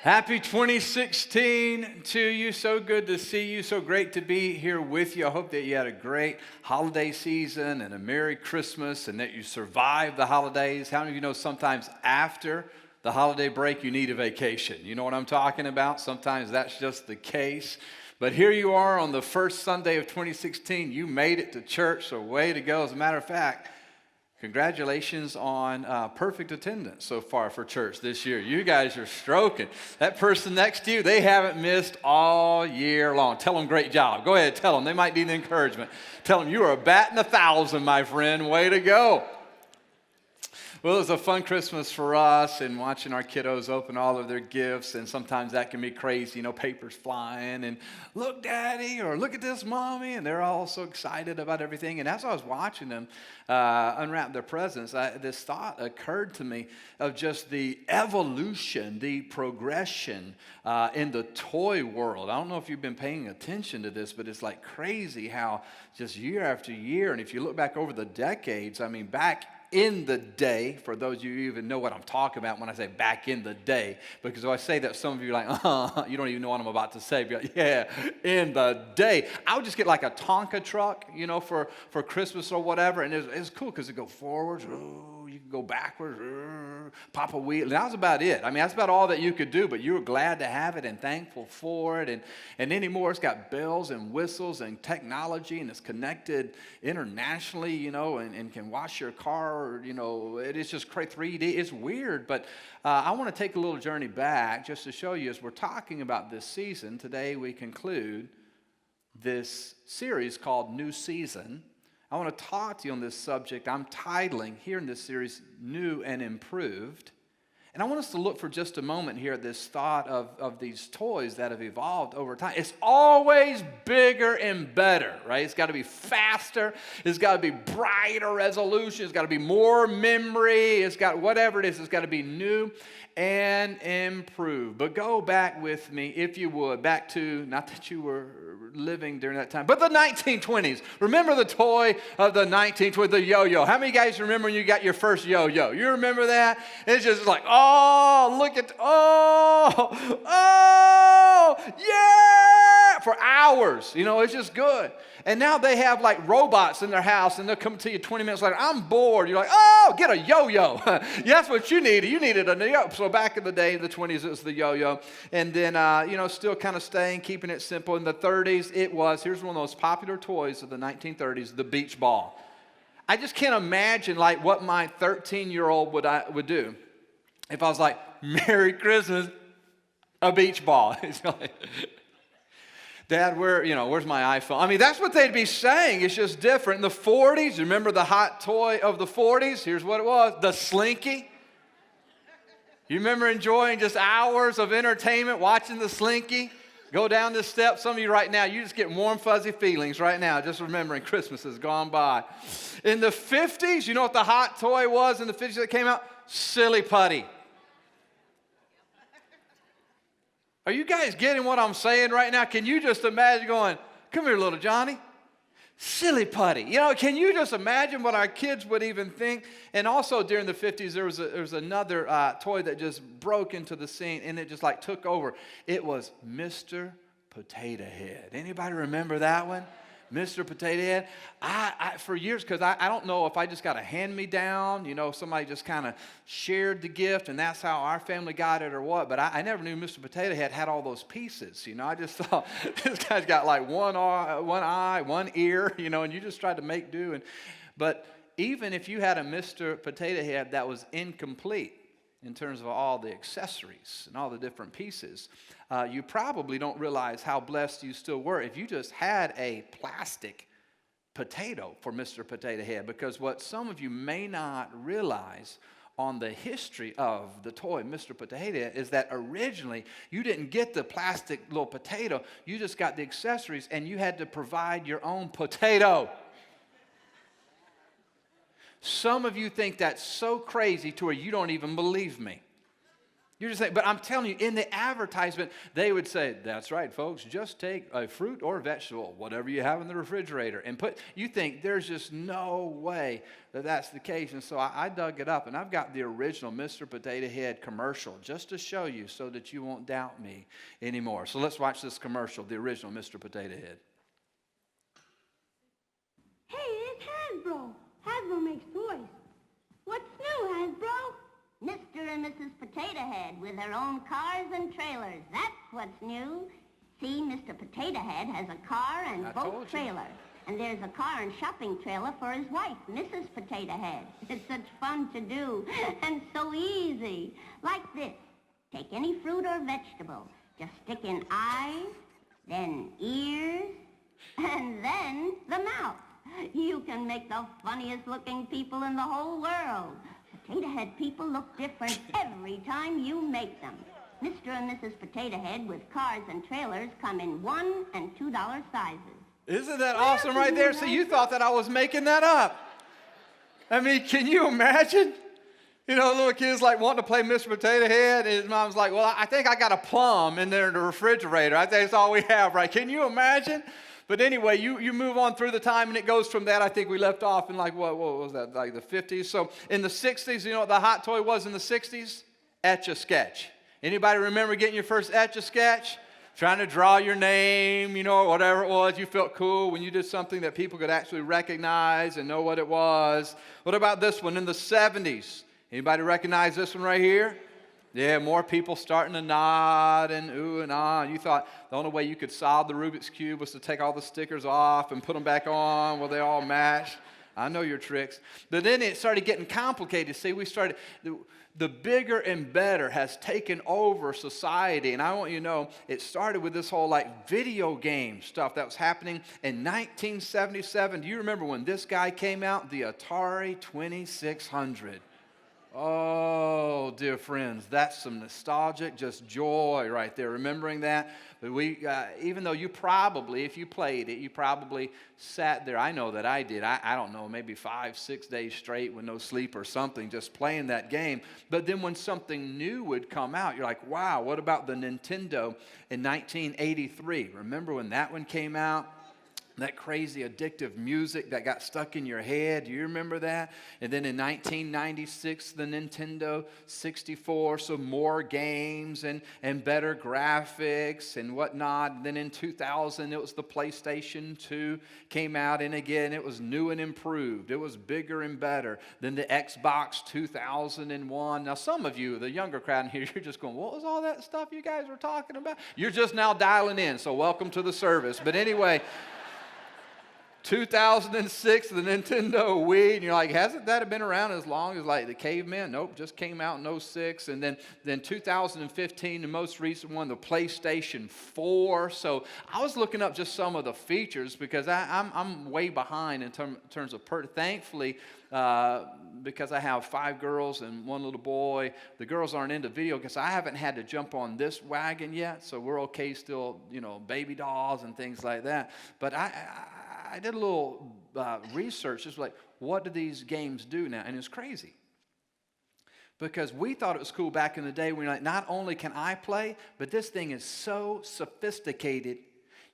Happy 2016 to you. So good to see you. So great to be here with you. I hope that you had a great holiday season and a Merry Christmas and that you survived the holidays. How many of you know sometimes after the holiday break you need a vacation? You know what I'm talking about? Sometimes that's just the case. But here you are on the first Sunday of 2016. You made it to church, so way to go. As a matter of fact, congratulations on perfect attendance so far for church this year. You guys are stroking. That person next to you, they haven't missed all year long. Tell them great job. Go ahead, tell them. They might need encouragement. Tell them you are batting 1,000, my friend. Way to go. Well, it was a fun Christmas for us and watching our kiddos open all of their gifts, and sometimes that can be crazy, papers flying and look, Daddy, or look at this, Mommy, and they're all so excited about everything. And as I was watching them unwrap their presents, this thought occurred to me of just the evolution, the progression in the toy world. I don't know if you've been paying attention to this, but it's like crazy how just year after year, and if you look back over the decades, back in the day, for those of you who even know what I'm talking about when I say back in the day, because if I say that, some of you are like, you don't even know what I'm about to say. But yeah, in the day. I would just get like a Tonka truck, for Christmas or whatever, and it's cool because it go forwards, you can go backwards, pop a wheel. And that was about it. That's about all that you could do, but you were glad to have it and thankful for it. And anymore, it's got bells and whistles and technology, and it's connected internationally, and can wash your car. It is just 3D. It's weird, but I want to take a little journey back just to show you as we're talking about this season. Today we conclude this series called New Season. I want to talk to you on this subject I'm titling here in this series, New and Improved. And I want us to look for just a moment here at this thought of these toys that have evolved over time. It's always bigger and better, right? It's got to be faster. It's got to be brighter resolution. It's got to be more memory. It's got whatever it is. It's got to be new and improved. But go back with me, if you would, back to, not that you were living during that time, but the 1920s. Remember the toy of the 1920s, the yo-yo. How many of you guys remember when you got your first yo-yo? You remember that? It's just like, yeah, for hours. It's just good. And now they have like robots in their house, and they'll come to you 20 minutes later, I'm bored. You're like, get a yo-yo. Yeah, that's what you needed. You needed a yo-yo. So back in the day, in the 20s, it was the yo-yo. And then, still kind of keeping it simple. In the 30s, here's one of those popular toys of the 1930s, the beach ball. I just can't imagine like what my 13-year-old would do if I was like, Merry Christmas, a beach ball. It's like, Dad, where's my iPhone? That's what they'd be saying. It's just different. In the 40s, remember the hot toy of the 40s? Here's what it was, the Slinky. You remember enjoying just hours of entertainment watching the Slinky go down the steps? Some of you right now, you just get warm, fuzzy feelings right now, just remembering Christmas has gone by. In the 50s, you know what the hot toy was in the 50s that came out? Silly putty. Are you guys getting what I'm saying right now? Can you just imagine going, come here, little Johnny? Silly putty. Can you just imagine what our kids would even think? And also during the 50s, there was another toy that just broke into the scene, and it just like took over. It was Mr. Potato Head. Anybody remember that one? Mr. Potato Head. I for years, because I don't know if I just got a hand-me-down, somebody just kind of shared the gift, and that's how our family got it or what, but I never knew Mr. Potato Head had all those pieces, I just thought, this guy's got like one eye, one ear, and you just tried to make do. But even if you had a Mr. Potato Head that was incomplete, in terms of all the accessories and all the different pieces, you probably don't realize how blessed you still were if you just had a plastic potato for Mr. Potato Head. Because what some of you may not realize on the history of the toy Mr. Potato Head is that originally you didn't get the plastic little potato, you just got the accessories, and you had to provide your own potato. Some of you think that's so crazy to where you don't even believe me. You're just saying, but I'm telling you, in the advertisement, they would say, that's right, folks, just take a fruit or vegetable, whatever you have in the refrigerator, and you think there's just no way that that's the case. And so I dug it up, and I've got the original Mr. Potato Head commercial just to show you so that you won't doubt me anymore. So let's watch this commercial, the original Mr. Potato Head. Hey, it's Hasbro. Hasbro makes toys. What's new, Hasbro? Mr. and Mrs. Potato Head with their own cars and trailers. That's what's new. See, Mr. Potato Head has a car and boat trailer. And there's a car and shopping trailer for his wife, Mrs. Potato Head. It's such fun to do and so easy. Like this. Take any fruit or vegetable. Just stick in eyes, then ears, and then the mouth. You can make the funniest looking people in the whole world. Potato Head people look different every time you make them. Mr. and Mrs. Potato Head with cars and trailers come in $1 and $2 sizes. Isn't that awesome right there? So you thought that I was making that up. I mean, can you imagine? You know, little kids like wanting to play Mr. Potato Head, and his mom's like, well, I think I got a plum in there in the refrigerator. I think that's all we have, right? Can you imagine? But anyway, you move on through the time, and it goes from that. I think we left off in like, what was that, like the 50s? So in the 60s, you know what the hot toy was in the 60s? Etch-a-Sketch. Anybody remember getting your first Etch-a-Sketch? Trying to draw your name, you know, whatever it was. You felt cool when you did something that people could actually recognize and know what it was. What about this one in the 70s? Anybody recognize this one right here? Yeah, more people starting to nod and ooh and ah. You thought the only way you could solve the Rubik's Cube was to take all the stickers off and put them back on where they all matched. I know your tricks. But then it started getting complicated. See, the bigger and better has taken over society. And I want you to know, it started with this whole like video game stuff that was happening in 1977. Do you remember when this guy came out? The Atari 2600. Oh, dear friends, that's some nostalgic, just joy right there, remembering that. But even though you probably, if you played it, you probably sat there. I know that I did. I don't know, maybe 5-6 days straight with no sleep or something, just playing that game. But then when something new would come out, you're like, wow, what about the Nintendo in 1983? Remember when that one came out? That crazy addictive music that got stuck in your head. Do you remember that? And then in 1996, the Nintendo 64, so more games and better graphics and whatnot. And then in 2000, it was the PlayStation 2 came out, and again, it was new and improved. It was bigger and better than the Xbox 2001. Now, some of you, the younger crowd in here, you're just going, what was all that stuff you guys were talking about? You're just now dialing in, so welcome to the service. But anyway, 2006, the Nintendo Wii, and you're like, hasn't that been around as long as like the caveman? Nope, just came out in 2006. And then 2015, the most recent one, the PlayStation 4. So I was looking up just some of the features because I'm way behind in terms of thankfully, because I have 5 girls and 1 little boy. The girls aren't into video because I haven't had to jump on this wagon yet, so we're okay still, you know, baby dolls and things like that. But I did a little research, just like, what do these games do now? And it's crazy. Because we thought it was cool back in the day when you're like, not only can I play, but this thing is so sophisticated,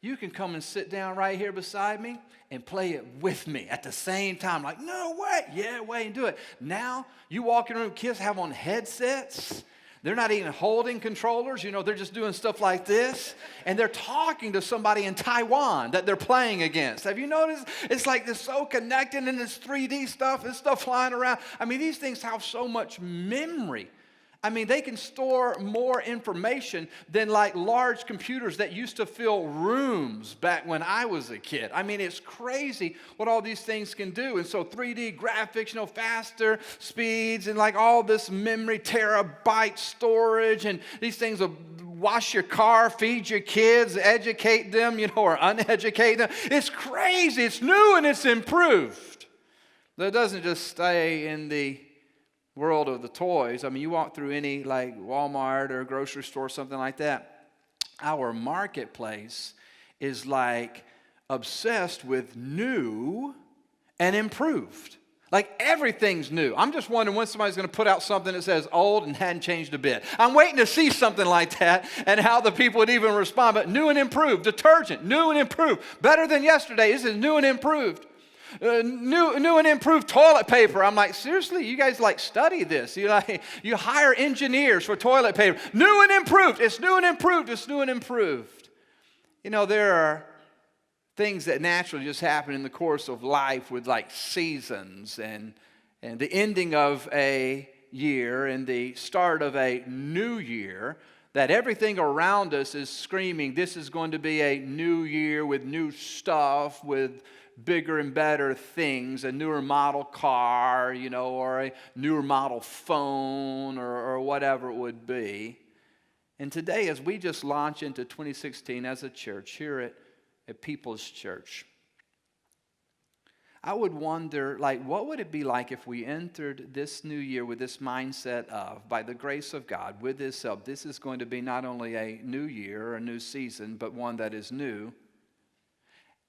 you can come and sit down right here beside me and play it with me at the same time. Like, no way. Yeah, wait and do it. Now, you walk in the room, kids have on headsets. They're not even holding controllers. You know, they're just doing stuff like this. And they're talking to somebody in Taiwan that they're playing against. Have you noticed? It's like they're so connected and this 3D stuff and stuff flying around. I mean, these things have so much memory. I mean, they can store more information than like large computers that used to fill rooms back when I was a kid. I mean, it's crazy what all these things can do. And so 3D graphics, you know, faster speeds and like all this memory, terabyte storage, and these things will wash your car, feed your kids, educate them, you know, or uneducate them. It's crazy. It's new and it's improved. But it doesn't just stay in the world of the toys. I mean, you walk through any like Walmart or grocery store, something like that. Our marketplace is like obsessed with new and improved. Like everything's new. I'm just wondering when somebody's going to put out something that says old and hadn't changed a bit. I'm waiting to see something like that and how the people would even respond. But new and improved. Detergent, new and improved. Better than yesterday. This is new and improved. New and improved toilet paper. I'm like, seriously, you guys like study this. You hire engineers for toilet paper. New and improved. It's new and improved. It's new and improved. There are things that naturally just happen in the course of life with like seasons and the ending of a year and the start of a new year, that everything around us is screaming, this is going to be a new year with new stuff, with bigger and better things, a newer model car, or a newer model phone or whatever it would be. And today, as we just launch into 2016 as a church here at People's Church, I would wonder, what would it be like if we entered this new year with this mindset of, by the grace of God, with this help, this is going to be not only a new year or a new season, but one that is new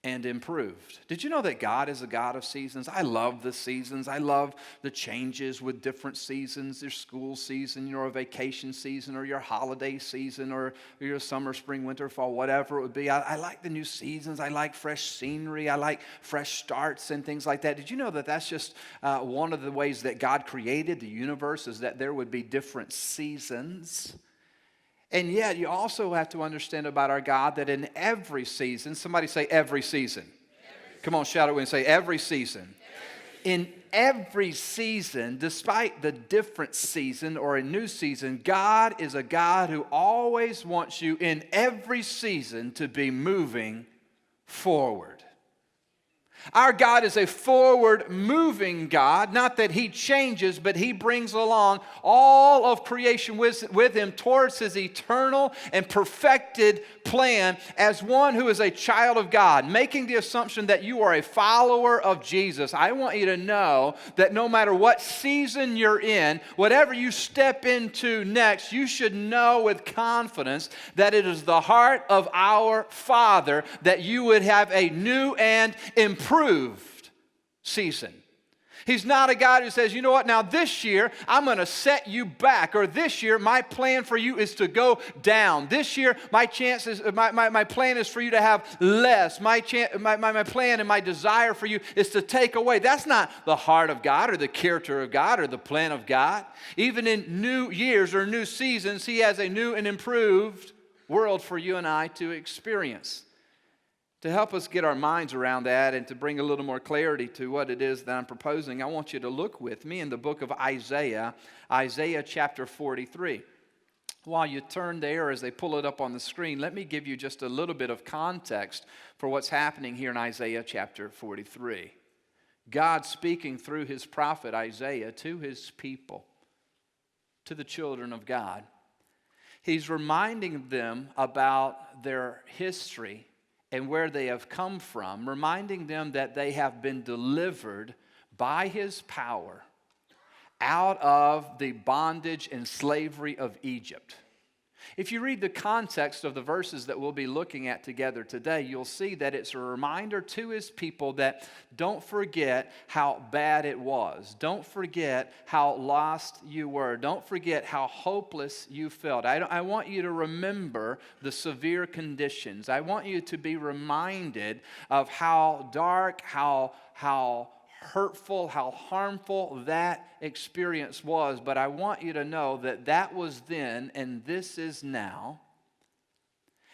and improved. Did you know that God is a God of seasons? I love the seasons. I love the changes with different seasons. Your school season, your vacation season, or your holiday season, or your summer, spring, winter, fall, whatever it would be. I like the new seasons. I like fresh scenery. I like fresh starts and things like that. Did you know that that's just one of the ways that God created the universe, is that there would be different seasons? And yet, you also have to understand about our God that in every season, somebody say every season. Come on, shout it and say every season. In every season, despite the different season or a new season, God is a God who always wants you in every season to be moving forward. Our God is a forward-moving God, not that He changes, but He brings along all of creation with Him towards His eternal and perfected plan as one who is a child of God, making the assumption that you are a follower of Jesus. I want you to know that no matter what season you're in, whatever you step into next, you should know with confidence that it is the heart of our Father that you would have a new and improved season. He's not a God who says, you know what, now this year I'm going to set you back, or this year my plan for you is to go down. This year my plan is for you to have less. My plan and my desire for you is to take away. That's not the heart of God or the character of God or the plan of God. Even in new years or new seasons, He has a new and improved world for you and I to experience. To help us get our minds around that and to bring a little more clarity to what it is that I'm proposing, I want you to look with me in the book of Isaiah, Isaiah chapter 43. While you turn there as they pull it up on the screen, let me give you just a little bit of context for what's happening here in Isaiah chapter 43. God speaking through His prophet Isaiah to His people, to the children of God. He's reminding them about their history and where they have come from, reminding them that they have been delivered by His power out of the bondage and slavery of Egypt. If you read the context of the verses that we'll be looking at together today, you'll see that it's a reminder to His people that don't forget how bad it was. Don't forget how lost you were. Don't forget how hopeless you felt. I want you to remember the severe conditions. I want you to be reminded of how dark, how hurtful, how harmful that experience was. But I want you to know that that was then and this is now.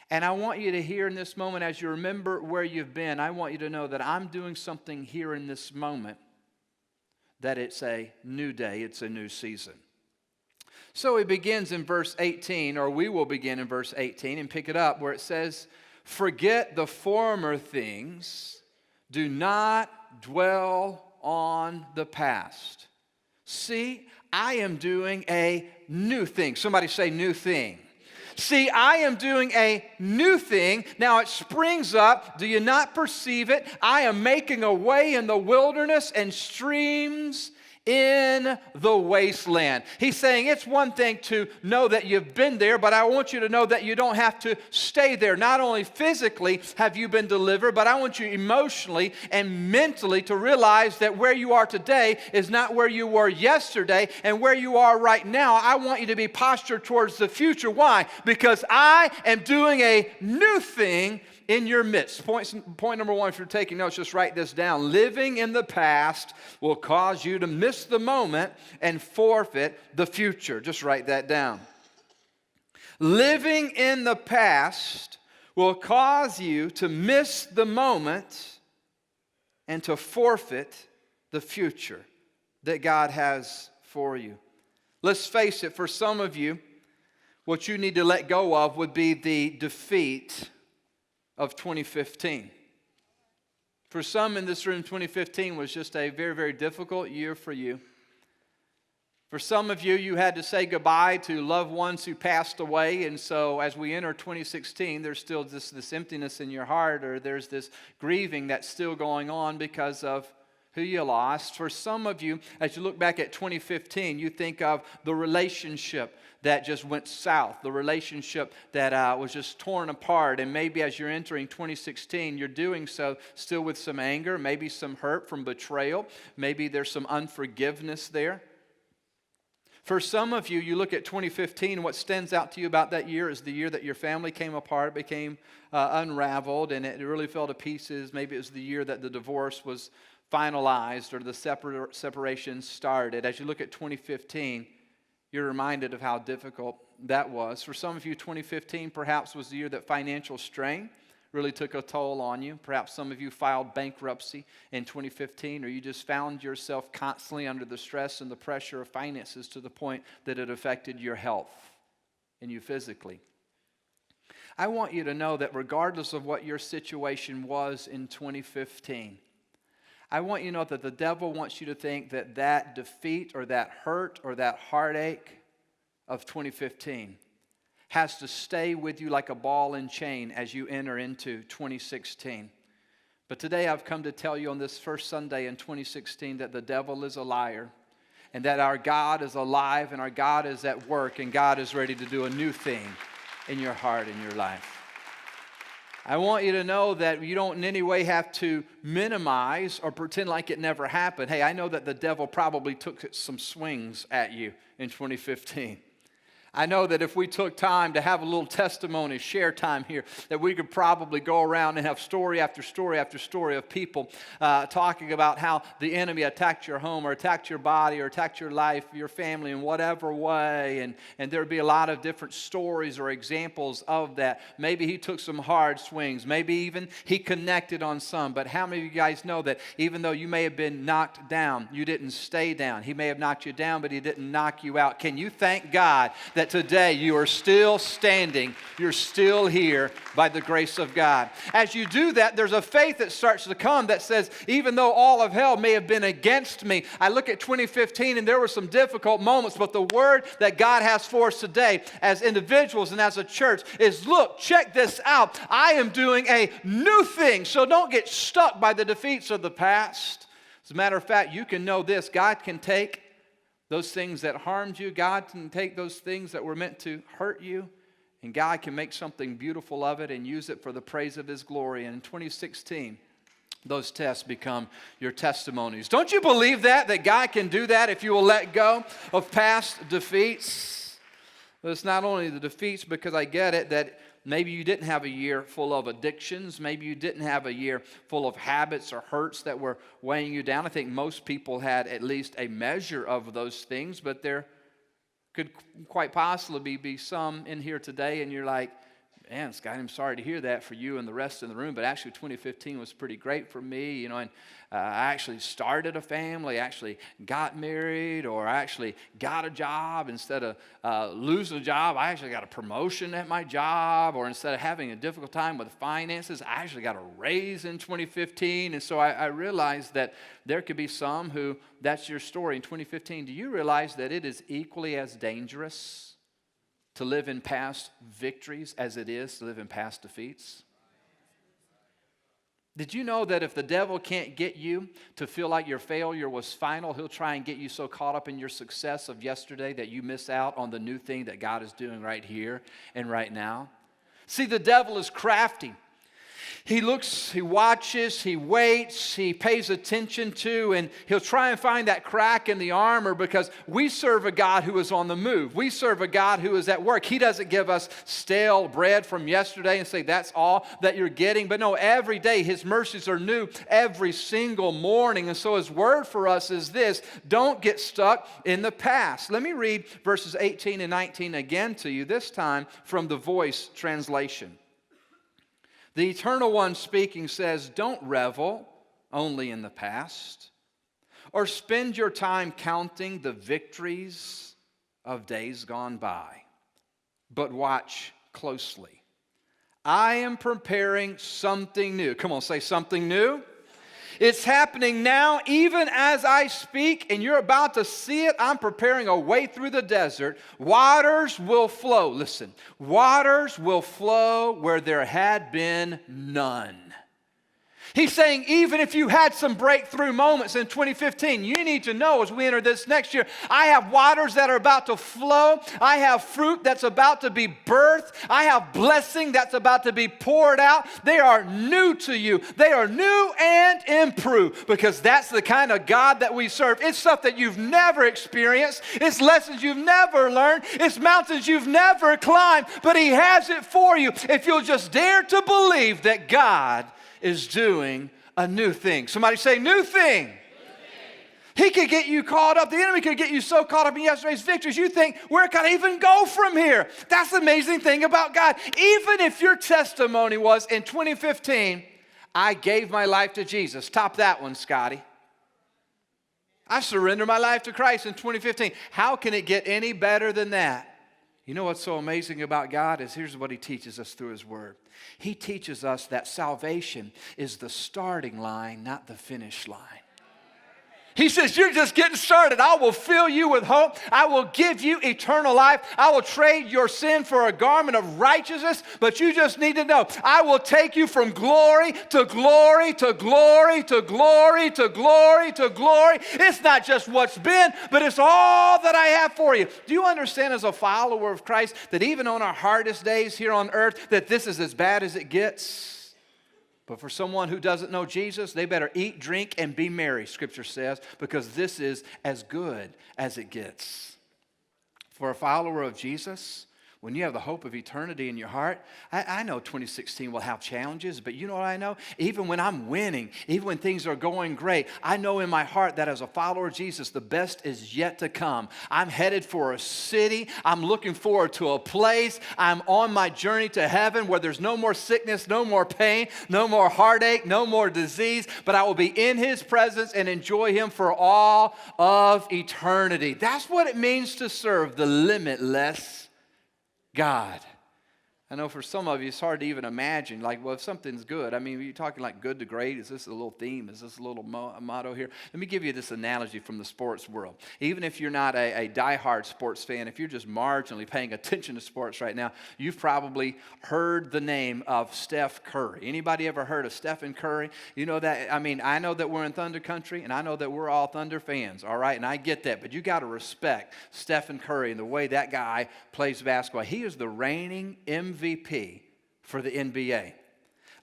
And I want you to hear in this moment, as you remember where you've been, I want you to know that I'm doing something here in this moment, that it's a new day, it's a new season. So he begins in verse 18, or we will begin in verse 18 and pick it up where it says, "Forget the former things, do not dwell on the past. See, I am doing a new thing." Somebody say new thing. See, I am doing a new thing. Now it springs up. Do you not perceive it? I am making a way in the wilderness and streams in the wasteland. He's saying it's one thing to know that you've been there, but I want you to know that you don't have to stay there. Not only physically have you been delivered, but I want you emotionally and mentally to realize that where you are today is not where you were yesterday, and where you are right now, I want you to be postured towards the future. Why? Because I am doing a new thing in your midst. Point number one, if you're taking notes, just write this down. Living in the past will cause you to miss the moment and forfeit the future. Just write that down. Living in the past will cause you to miss the moment and to forfeit the future that God has for you. Let's face it, for some of you, what you need to let go of would be the defeat of 2015. For some in this room, 2015 was just a very, very difficult year for you. For some of you, you had to say goodbye to loved ones who passed away, and so as we enter 2016, there's still this emptiness in your heart, or there's this grieving that's still going on because of who you lost. For some of you, as you look back at 2015, you think of the relationship that just went south, the relationship that was just torn apart. And maybe as you're entering 2016, you're doing so still with some anger, maybe some hurt from betrayal, maybe there's some unforgiveness there. For some of you, you look at 2015, and what stands out to you about that year is the year that your family came apart, became unraveled, and it really fell to pieces. Maybe it was the year that the divorce was finalized or the separation started. As you look at 2015, you're reminded of how difficult that was. For some of you, 2015 perhaps was the year that financial strain really took a toll on you. Perhaps some of you filed bankruptcy in 2015, or you just found yourself constantly under the stress and the pressure of finances to the point that it affected your health and you physically. I want you to know that regardless of what your situation was in 2015, I want you to know that the devil wants you to think that that defeat or that hurt or that heartache of 2015 has to stay with you like a ball and chain as you enter into 2016. But today I've come to tell you on this first Sunday in 2016 that the devil is a liar, and that our God is alive and our God is at work, and God is ready to do a new thing in your heart and your life. I want you to know that you don't in any way have to minimize or pretend like it never happened. Hey, I know that the devil probably took some swings at you in 2015. I know that if we took time to have a little testimony, share time here, that we could probably go around and have story after story after story of people talking about how the enemy attacked your home or attacked your body or attacked your life, your family in whatever way. And there would be a lot of different stories or examples of that. Maybe he took some hard swings. Maybe even he connected on some. But how many of you guys know that even though you may have been knocked down, you didn't stay down? He may have knocked you down, but he didn't knock you out. Can you thank God that today you are still standing, you're still here by the grace of God? As you do that, there's a faith that starts to come that says, even though all of hell may have been against me, I look at 2015 and there were some difficult moments, but the word that God has for us today as individuals and as a church is, look, check this out. I am doing a new thing. So don't get stuck by the defeats of the past. As a matter of fact, you can know this: God can take those things that harmed you, God can take those things that were meant to hurt you, and God can make something beautiful of it and use it for the praise of His glory. And in 2016, those tests become your testimonies. Don't you believe that God can do that if you will let go of past defeats? But it's not only the defeats, because I get it, that maybe you didn't have a year full of addictions. Maybe you didn't have a year full of habits or hurts that were weighing you down. I think most people had at least a measure of those things, but there could quite possibly be some in here today, and you're like, man, Scott, I'm sorry to hear that for you and the rest in the room, but actually 2015 was pretty great for me, and I actually started a family, actually got married, or I actually got a job. Instead of losing a job, I actually got a promotion at my job, or instead of having a difficult time with finances, I actually got a raise in 2015, and so I realized that there could be some who, that's your story in 2015. Do you realize that it is equally as dangerous to live in past victories as it is to live in past defeats? Did you know that if the devil can't get you to feel like your failure was final, he'll try and get you so caught up in your success of yesterday that you miss out on the new thing that God is doing right here and right now? See, the devil is crafty. He looks, he watches, he waits, he pays attention to, and he'll try and find that crack in the armor because we serve a God who is on the move. We serve a God who is at work. He doesn't give us stale bread from yesterday and say that's all that you're getting. But no, every day his mercies are new every single morning. And so his word for us is this: don't get stuck in the past. Let me read verses 18 and 19 again to you, this time from the Voice translation. The Eternal One speaking says, don't revel only in the past, or spend your time counting the victories of days gone by, but watch closely. I am preparing something new. Come on, say something new. It's happening now, even as I speak, and you're about to see it. I'm preparing a way through the desert. Waters will flow. Listen, waters will flow where there had been none. He's saying even if you had some breakthrough moments in 2015, you need to know as we enter this next year, I have waters that are about to flow. I have fruit that's about to be birthed. I have blessing that's about to be poured out. They are new to you. They are new and improved because that's the kind of God that we serve. It's stuff that you've never experienced. It's lessons you've never learned. It's mountains you've never climbed, but He has it for you if you'll just dare to believe that God is doing a new thing. Somebody say, new thing. He could get you caught up. The enemy could get you so caught up in yesterday's victories, you think, where can I even go from here? That's the amazing thing about God. Even if your testimony was in 2015, I gave my life to Jesus. Top that one, Scotty. I surrendered my life to Christ in 2015. How can it get any better than that? You know what's so amazing about God is here's what He teaches us through His Word. He teaches us that salvation is the starting line, not the finish line. He says, you're just getting started. I will fill you with hope. I will give you eternal life. I will trade your sin for a garment of righteousness. But you just need to know, I will take you from glory to glory to glory to glory to glory to glory. It's not just what's been, but it's all that I have for you. Do you understand as a follower of Christ that even on our hardest days here on earth, that this is as bad as it gets? But for someone who doesn't know Jesus, they better eat, drink, and be merry, Scripture says, because this is as good as it gets. For a follower of Jesus, when you have the hope of eternity in your heart, I know 2016 will have challenges, but you know what I know? Even when I'm winning, even when things are going great, I know in my heart that as a follower of Jesus, the best is yet to come. I'm headed for a city. I'm looking forward to a place. I'm on my journey to heaven where there's no more sickness, no more pain, no more heartache, no more disease, but I will be in His presence and enjoy Him for all of eternity. That's what it means to serve the limitless God. I know for some of you, it's hard to even imagine, like, well, if something's good, I mean, are you talking like good to great? Is this a little theme? Is this a little motto here? Let me give you this analogy from the sports world. Even if you're not a diehard sports fan, if you're just marginally paying attention to sports right now, you've probably heard the name of Steph Curry. Anybody ever heard of Stephen Curry? You know that, I mean, I know that we're in Thunder Country, and I know that we're all Thunder fans, all right? And I get that, but you got to respect Stephen Curry and the way that guy plays basketball. He is the reigning MVP for the NBA.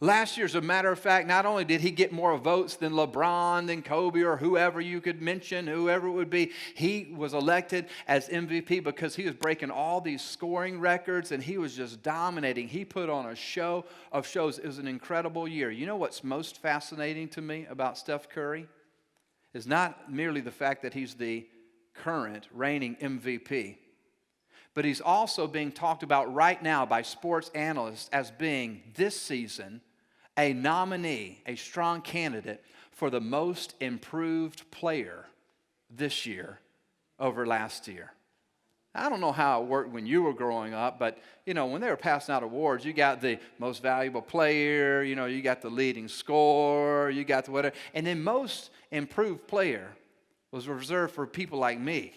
Last year, as a matter of fact, not only did he get more votes than LeBron, than Kobe, or whoever you could mention, whoever it would be, he was elected as MVP because he was breaking all these scoring records and he was just dominating. He put on a show of shows. It was an incredible year. You know what's most fascinating to me about Steph Curry? Is not merely the fact that he's the current reigning MVP, but he's also being talked about right now by sports analysts as being, this season, a nominee, a strong candidate for the most improved player this year over last year. I don't know how it worked when you were growing up, but, you know, when they were passing out awards, you got the most valuable player, you know, you got the leading scorer, you got the whatever, and then most improved player was reserved for people like me.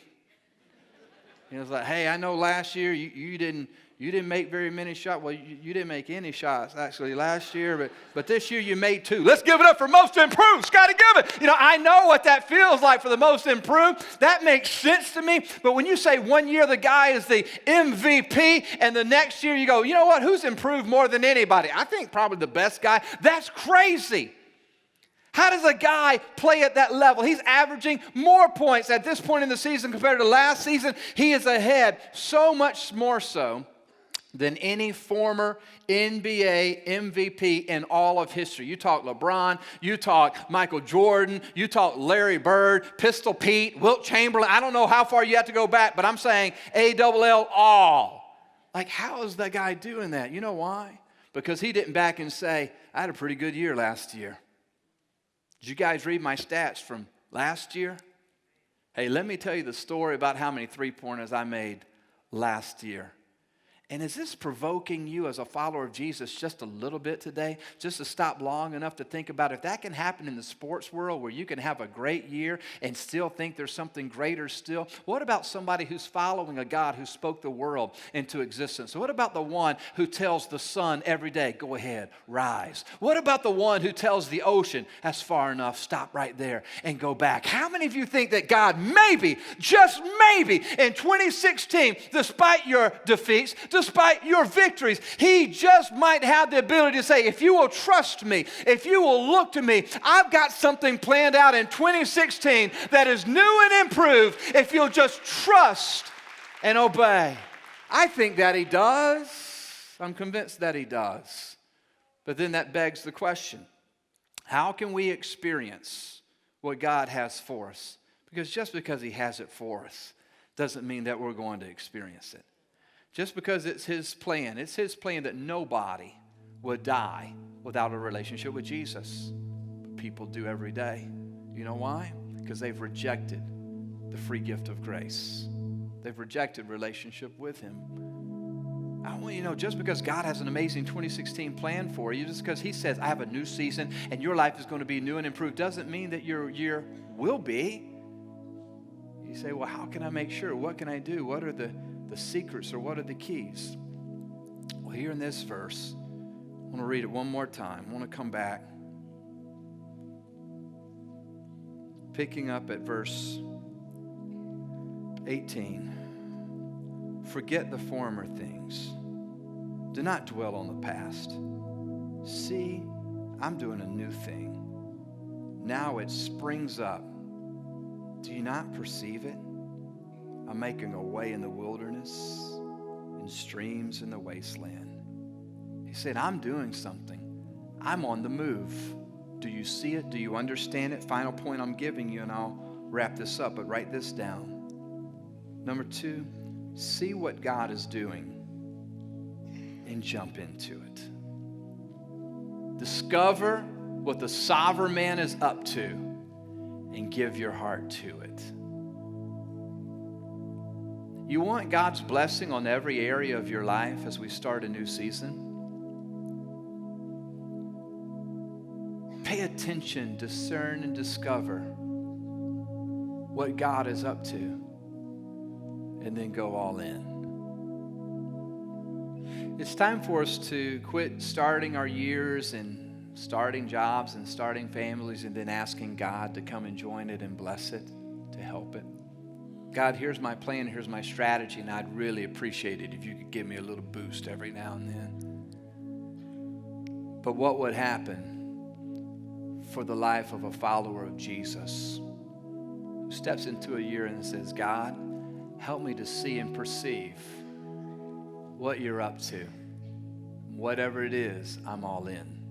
You know, it's like, hey, I know last year you didn't you didn't make very many shots. Well, you didn't make any shots actually last year, but this year you made 2. Let's give it up for most improved, Scotty Gibbons. I know what that feels like for the most improved. That makes sense to me. But when you say one year the guy is the MVP and the next year you go, you know what, who's improved more than anybody? I think probably the best guy. That's crazy. How does a guy play at that level? He's averaging more points at this point in the season compared to last season. He is ahead so much more so than any former NBA MVP in all of history. You talk LeBron, you talk Michael Jordan, you talk Larry Bird, Pistol Pete, Wilt Chamberlain. I don't know how far you have to go back, but I'm saying ALL all. Like, how is that guy doing that? You know why? Because he didn't back and say, I had a pretty good year last year. Did you guys read my stats from last year? Hey, let me tell you the story about how many three-pointers I made last year. And is this provoking you as a follower of Jesus just a little bit today? Just to stop long enough to think about if that can happen in the sports world where you can have a great year and still think there's something greater still? What about somebody who's following a God who spoke the world into existence? What about the one who tells the sun every day, go ahead, rise? What about the one who tells the ocean, that's far enough, stop right there and go back? How many of you think that God maybe, just maybe, in 2016, despite your defeats, despite your victories, he just might have the ability to say, if you will trust me, if you will look to me, I've got something planned out in 2016 that is new and improved if you'll just trust and obey. I think that he does. I'm convinced that he does. But then that begs the question, how can we experience what God has for us? Because just because he has it for us doesn't mean that we're going to experience it. Just because it's his plan that nobody would die without a relationship with Jesus. But people do every day. You know why? Because they've rejected the free gift of grace. They've rejected relationship with him. I want you to know, just because God has an amazing 2016 plan for you, just because he says, I have a new season and your life is going to be new and improved, doesn't mean that your year will be. You say, well, how can I make sure? What can I do? What are the secrets, or what are the keys? Well, here in this verse, I want to read it one more time. I want to come back. Picking up at verse 18. Forget the former things. Do not dwell on the past. See, I'm doing a new thing. Now it springs up. Do you not perceive it? I'm making a way in the wilderness and streams in the wasteland. He said, I'm doing something. I'm on the move. Do you see it? Do you understand it? Final point I'm giving you, and I'll wrap this up, but write this down. Number 2, see what God is doing and jump into it. Discover what the sovereign man is up to and give your heart to it. You want God's blessing on every area of your life as we start a new season? Pay attention, discern, and discover what God is up to, and then go all in. It's time for us to quit starting our years and starting jobs and starting families and then asking God to come and join it and bless it, to help it. God, here's my plan, here's my strategy, and I'd really appreciate it if you could give me a little boost every now and then. But what would happen for the life of a follower of Jesus who steps into a year and says, God, help me to see and perceive what you're up to. Whatever it is, I'm all in.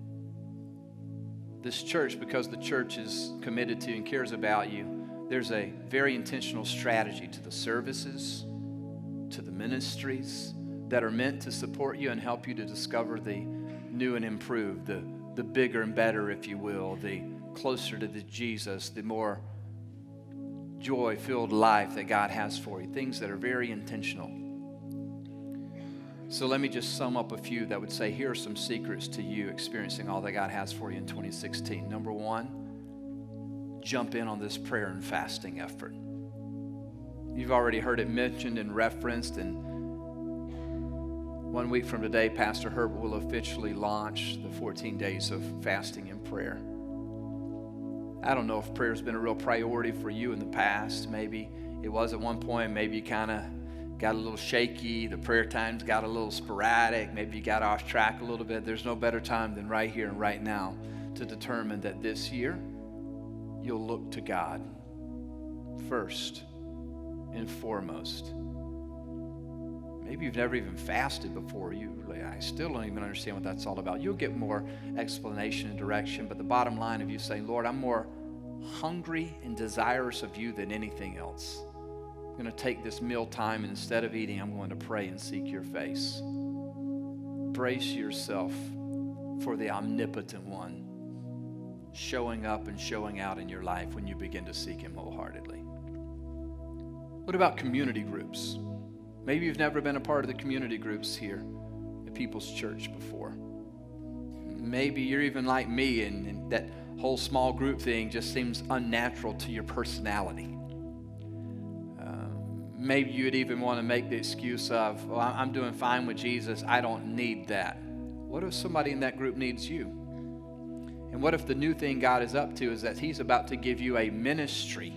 This church, because the church is committed to and cares about you, there's a very intentional strategy to the services, to the ministries that are meant to support you and help you to discover the new and improved, the bigger and better, if you will, the closer to the Jesus, the more joy-filled life that God has for you, things that are very intentional. So let me just sum up a few that would say, here are some secrets to you experiencing all that God has for you in 2016. Number 1, jump in on this prayer and fasting effort. You've already heard it mentioned and referenced, and 1 week from today, Pastor Herbert will officially launch the 14 days of fasting and prayer. I don't know if prayer's been a real priority for you in the past. Maybe it was at one point. Maybe you kind of got a little shaky. The prayer times got a little sporadic. Maybe you got off track a little bit. There's no better time than right here and right now to determine that this year you'll look to God first and foremost. Maybe you've never even fasted before. I still don't even understand what that's all about. You'll get more explanation and direction, but the bottom line of you saying, Lord, I'm more hungry and desirous of you than anything else. I'm going to take this meal time, and instead of eating, I'm going to pray and seek your face. Brace yourself for the omnipotent one showing up and showing out in your life when you begin to seek him wholeheartedly. What about community groups? Maybe you've never been a part of the community groups here at People's Church before. Maybe you're even like me, and that whole small group thing just seems unnatural to your personality. Maybe you'd even want to make the excuse of, well, I'm doing fine with Jesus. I don't need that. What if somebody in that group needs you? And what if the new thing God is up to is that he's about to give you a ministry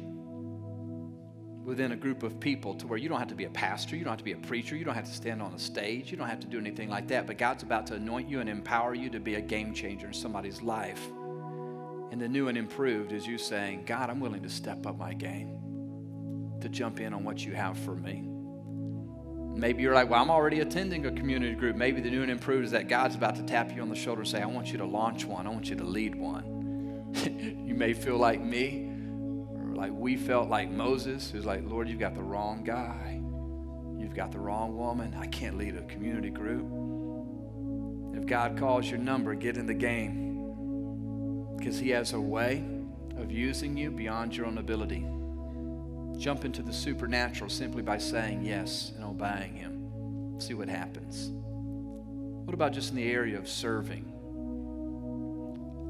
within a group of people to where you don't have to be a pastor, you don't have to be a preacher, you don't have to stand on a stage, you don't have to do anything like that, but God's about to anoint you and empower you to be a game changer in somebody's life. And the new and improved is you saying, God, I'm willing to step up my game, to jump in on what you have for me. Maybe you're like, well, I'm already attending a community group. Maybe the new and improved is that God's about to tap you on the shoulder and say, I want you to launch one, I want you to lead one. You may feel like me, like we felt like Moses, who's like, Lord, you've got the wrong guy. You've got the wrong woman. I can't lead a community group. If God calls your number, get in the game, because he has a way of using you beyond your own ability. Jump into the supernatural simply by saying yes and obeying him. See what happens. What about just in the area of serving?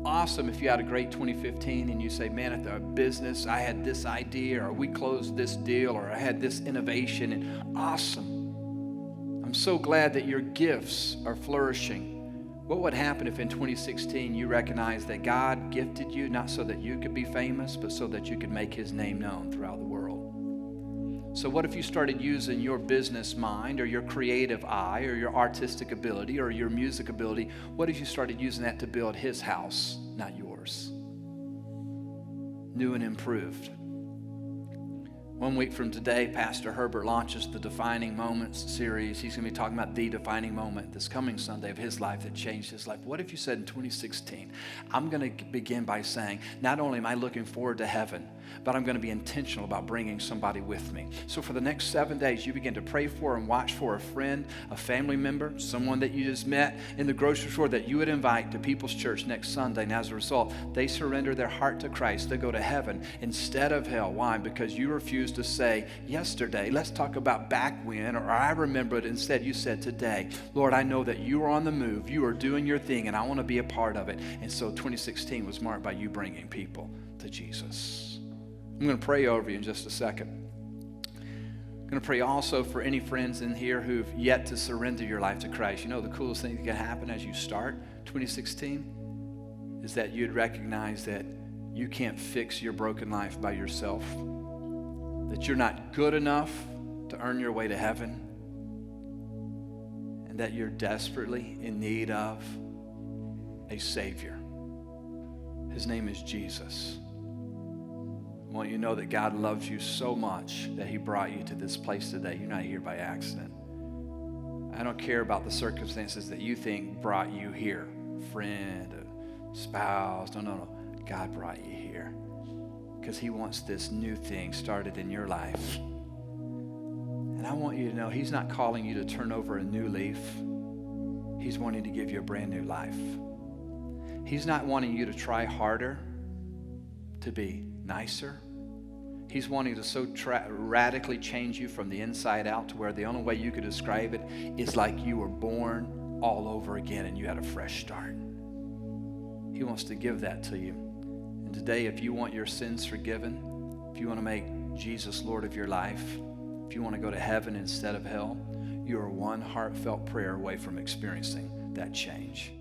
Awesome if you had a great 2015 and you say, man, at the business, I had this idea, or we closed this deal, or I had this innovation, and awesome. I'm so glad that your gifts are flourishing. What would happen if in 2016 you recognized that God gifted you not so that you could be famous, but so that you could make his name known throughout the world? So what if you started using your business mind, or your creative eye, or your artistic ability, or your music ability? What if you started using that to build his house, not yours? New and improved. 1 week from today, Pastor Herbert launches the Defining Moments series. He's going to be talking about the defining moment this coming Sunday of his life that changed his life. What if you said in 2016, I'm going to begin by saying, not only am I looking forward to heaven, but I'm going to be intentional about bringing somebody with me. So for the next 7 days, you begin to pray for and watch for a friend, a family member, someone that you just met in the grocery store that you would invite to People's Church next Sunday. And as a result, they surrender their heart to Christ. They go to heaven instead of hell. Why? Because you refused to say, yesterday, let's talk about back when, or I remember it. Instead, you said today, Lord, I know that you are on the move. You are doing your thing, and I want to be a part of it. And so 2016 was marked by you bringing people to Jesus. I'm going to pray over you in just a second. I'm going to pray also for any friends in here who've yet to surrender your life to Christ. You know, the coolest thing that can happen as you start 2016 is that you'd recognize that you can't fix your broken life by yourself, that you're not good enough to earn your way to heaven, and that you're desperately in need of a Savior. His name is Jesus. I want you to know that God loves you so much that he brought you to this place today. You're not here by accident. I don't care about the circumstances that you think brought you here. Friend, spouse, no. God brought you here because he wants this new thing started in your life. And I want you to know he's not calling you to turn over a new leaf. He's wanting to give you a brand new life. He's not wanting you to try harder to be nicer. He's wanting to so radically change you from the inside out to where the only way you could describe it is like you were born all over again and you had a fresh start. He wants to give that to you. And today, if you want your sins forgiven, if you want to make Jesus Lord of your life, if you want to go to heaven instead of hell, you are one heartfelt prayer away from experiencing that change.